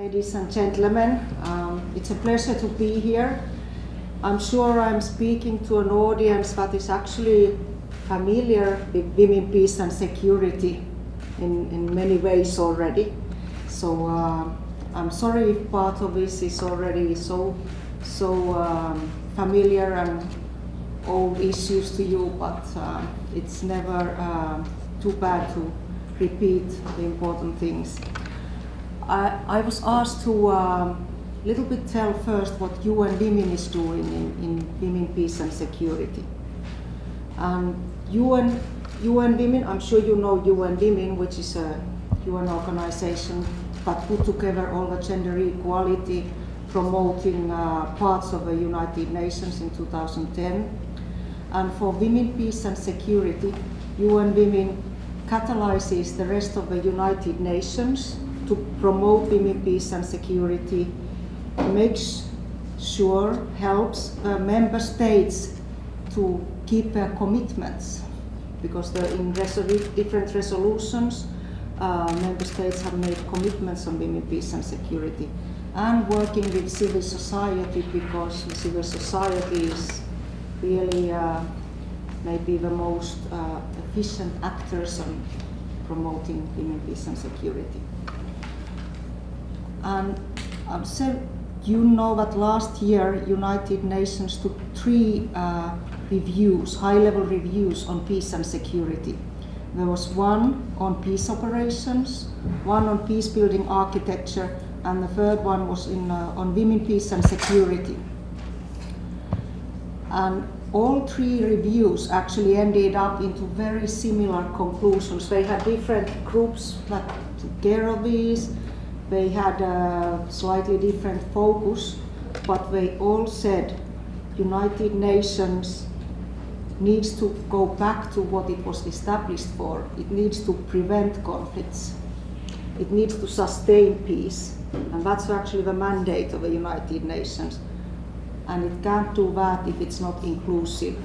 Ladies and gentlemen, it's a pleasure to be here. I'm sure I'm speaking to an audience that is actually familiar with women, peace and security in many ways already. So I'm sorry if part of this is already so familiar and old issues to you, but it's never too bad to repeat the important things. I was asked to little bit tell first what UN Women is doing in Women, Peace and Security. And UN Women, I'm sure you know UN Women, which is a UN organization that put together all the gender equality, promoting parts of the United Nations in 2010. And for Women, Peace and Security, UN Women catalyzes the rest of the United Nations to promote women, peace and security, makes sure, helps member states to keep their commitments, because in different resolutions, member states have made commitments on women, peace and security, and working with civil society, because civil society is really maybe the most efficient actors on promoting women, peace and security. And so you know that last year United Nations took 3 reviews, high-level reviews on peace and security. There was one on peace operations, one on peace-building architecture, and the third one was on women, peace and security. And all 3 reviews actually ended up into very similar conclusions. They had different groups that took care of these. They had a slightly different focus, but they all said United Nations needs to go back to what it was established for. It needs to prevent conflicts. It needs to sustain peace. And that's actually the mandate of the United Nations. And it can't do that if it's not inclusive.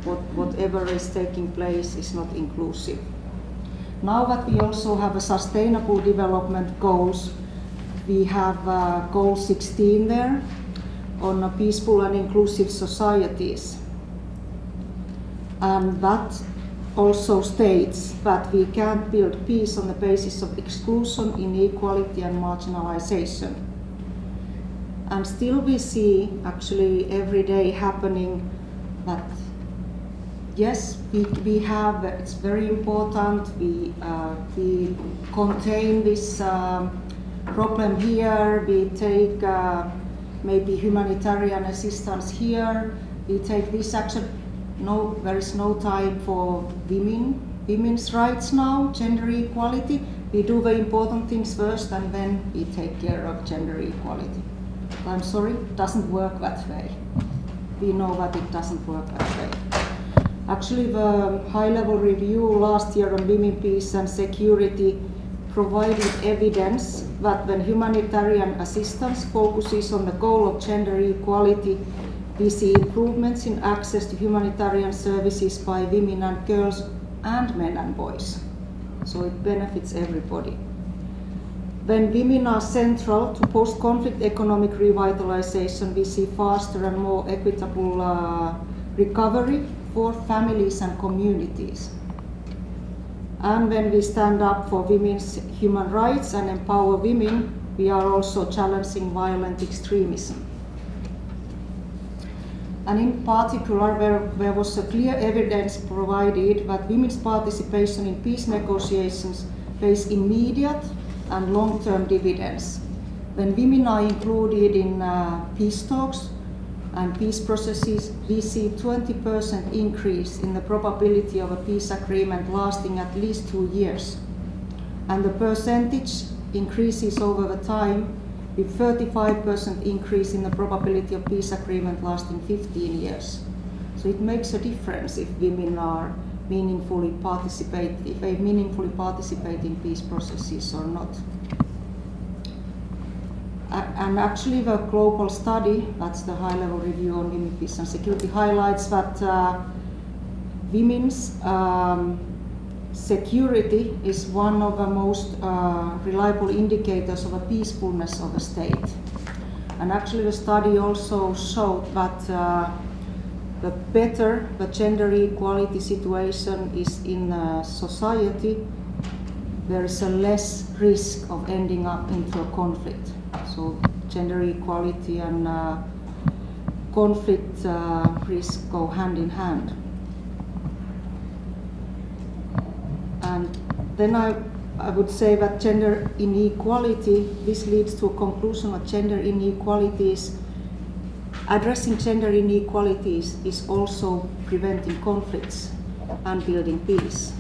If whatever is taking place is not inclusive. Now that we also have a sustainable development goals, we have goal 16 there on peaceful and inclusive societies. And that also states that we can't build peace on the basis of exclusion, inequality and marginalization. And still we see actually every day happening that yes, we have, it's very important, we contain this problem here, we take maybe humanitarian assistance here, we take this action. No, there is no time for women's rights now, gender equality. We do the important things first and then we take care of gender equality. I'm sorry, it doesn't work that way. We know that it doesn't work that way. Actually, the high-level review last year on women, peace and security provided evidence that when humanitarian assistance focuses on the goal of gender equality, we see improvements in access to humanitarian services by women and girls and men and boys. So it benefits everybody. When women are central to post-conflict economic revitalization, we see faster and more equitable recovery for families and communities. And when we stand up for women's human rights and empower women, we are also challenging violent extremism. And in particular, there was a clear evidence provided that women's participation in peace negotiations pays immediate and long-term dividends. When women are included in peace talks and peace processes, we see 20% increase in the probability of a peace agreement lasting at least 2 years. And the percentage increases over the time, with 35% increase in the probability of peace agreement lasting 15 years. So it makes a difference if women are meaningfully participate in peace processes or not. And actually the global study, that's the high-level review on women, peace and security, highlights that women's security is one of the most reliable indicators of the peacefulness of a state. And actually the study also showed that the better the gender equality situation is in society, there is a less risk of ending up into a conflict. So gender equality and conflict risk go hand in hand. And then I would say that gender inequality, this leads to a conclusion that gender inequalities, addressing gender inequalities is also preventing conflicts and building peace.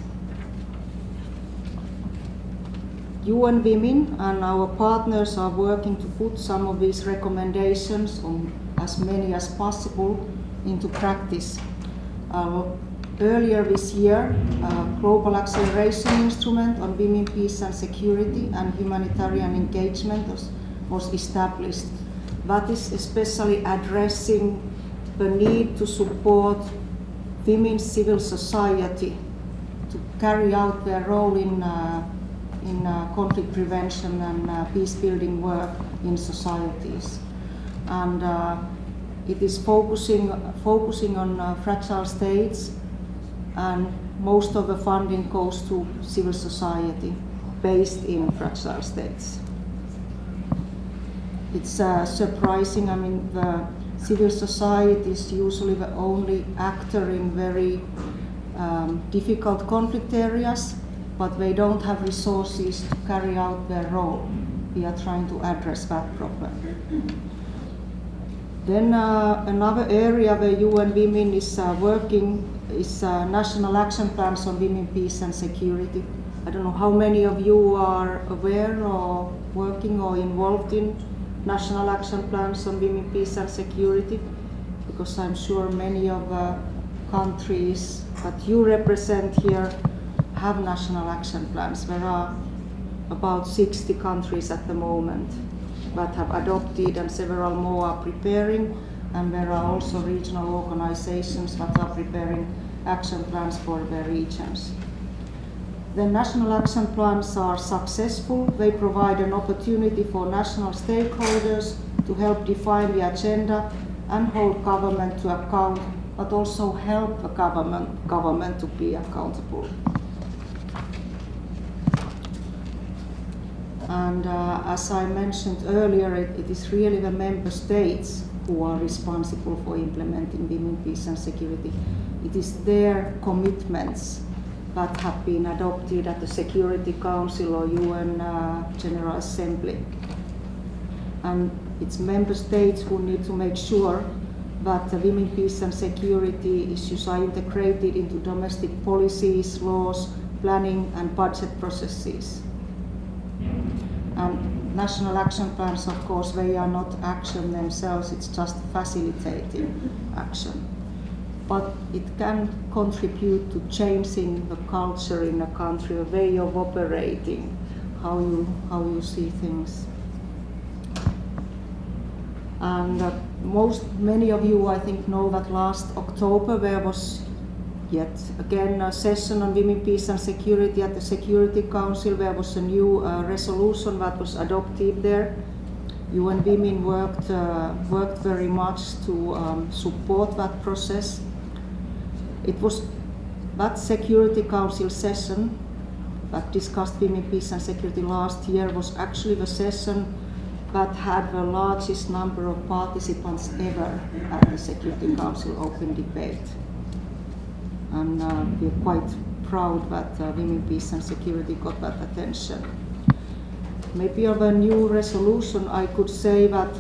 UN Women and our partners are working to put some of these recommendations, on as many as possible, into practice. Earlier this year, a Global Acceleration Instrument on Women, Peace and Security and Humanitarian Engagement was established. That is especially addressing the need to support women's civil society to carry out their role in conflict prevention and peace building work in societies. And it is focusing on fragile states, and most of the funding goes to civil society based in fragile states. It's surprising, I mean, the civil society is usually the only actor in very difficult conflict areas, but they don't have resources to carry out their role. We are trying to address that problem. Then another area where UN Women is working is national action plans on women, peace and security. I don't know how many of you are aware or working or involved in national action plans on women, peace and security, because I'm sure many of the countries that you represent here have national action plans. There are about 60 countries at the moment that have adopted, and several more are preparing, and there are also regional organizations that are preparing action plans for their regions. The national action plans are successful. They provide an opportunity for national stakeholders to help define the agenda and hold government to account, but also help the government to be accountable. And as I mentioned earlier, it is really the member states who are responsible for implementing women, peace and security. It is their commitments that have been adopted at the Security Council or UN General Assembly. And it's member states who need to make sure that the women, peace and security issues are integrated into domestic policies, laws, planning and budget processes. And national action plans, of course, they are not action themselves, it's just facilitating action. But it can contribute to changing the culture in a country, a way of operating, how you see things. And many of you, I think, know that last October there was yet again a session on women, peace and security at the Security Council. There was a new resolution that was adopted there. UN Women worked very much to support that process. It was that Security Council session that discussed women, peace and security last year was actually the session that had the largest number of participants ever at the Security Council open debate. And we're quite proud that women, peace and security got that attention. Maybe of a new resolution, I could say that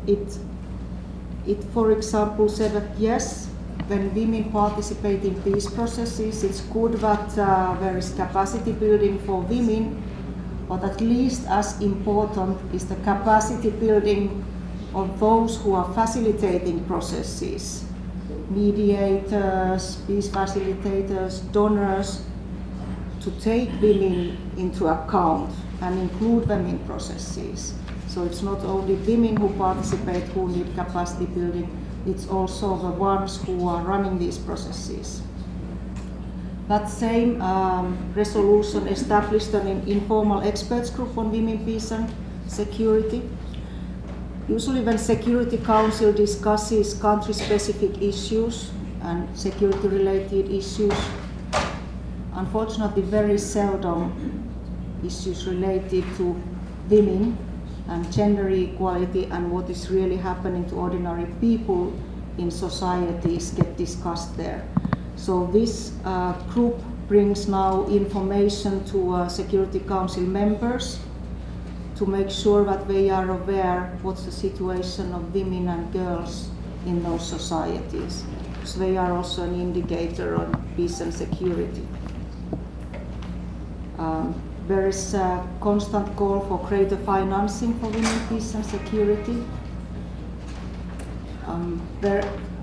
it for example said that yes, when women participate in peace processes, it's good that there is capacity building for women, but at least as important is the capacity building of those who are facilitating processes. Mediators, peace facilitators, donors, to take women into account and include them in processes. So it's not only women who participate who need capacity building, it's also the ones who are running these processes. That same resolution established an informal experts group on women, peace and security. Usually when Security Council discusses country-specific issues and security-related issues, unfortunately very seldom issues related to women and gender equality and what is really happening to ordinary people in societies get discussed there. So this group brings now information to Security Council members to make sure that they are aware what's the situation of women and girls in those societies. So they are also an indicator on peace and security. There is a constant call for greater financing for women, peace and security.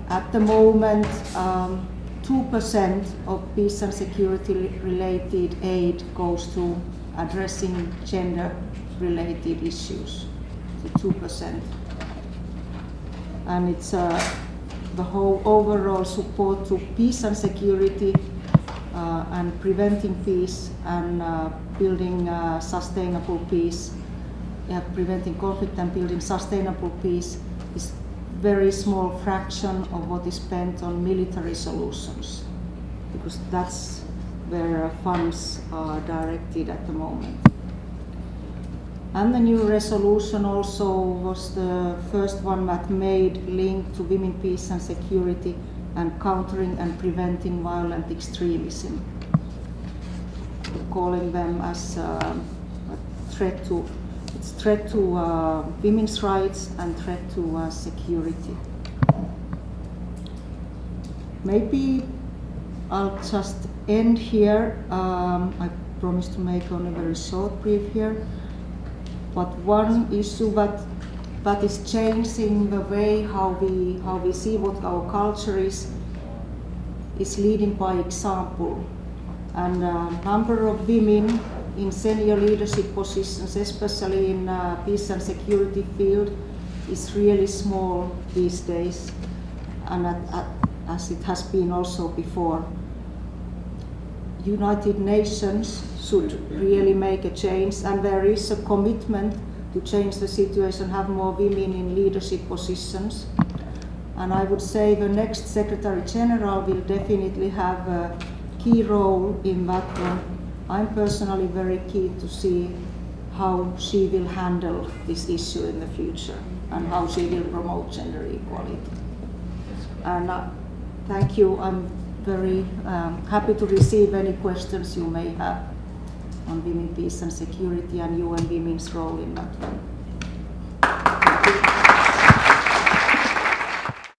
At the moment, 2% of peace and security related aid goes to addressing gender related issues, so 2%. And it's the whole overall support to peace and security and preventing peace and building sustainable peace, preventing conflict and building sustainable peace is very small fraction of what is spent on military solutions, because that's where funds are directed at the moment. And the new resolution also was the first one that made link to women, peace and security and countering and preventing violent extremism, calling them as a threat to women's rights and threat to security. Maybe I'll just end here. I promised to make only a very short brief here. But one issue that is changing the way how we see what our culture is leading by example. And a number of women in senior leadership positions, especially in peace and security field, is really small these days, and as it has been also before. United Nations should really make a change, and there is a commitment to change the situation, have more women in leadership positions. And I would say the next Secretary General will definitely have a key role in that one. I'm personally very keen to see how she will handle this issue in the future and how she will promote gender equality. And thank you. I'm very happy to receive any questions you may have on women, peace and security and UN Women's role in that one.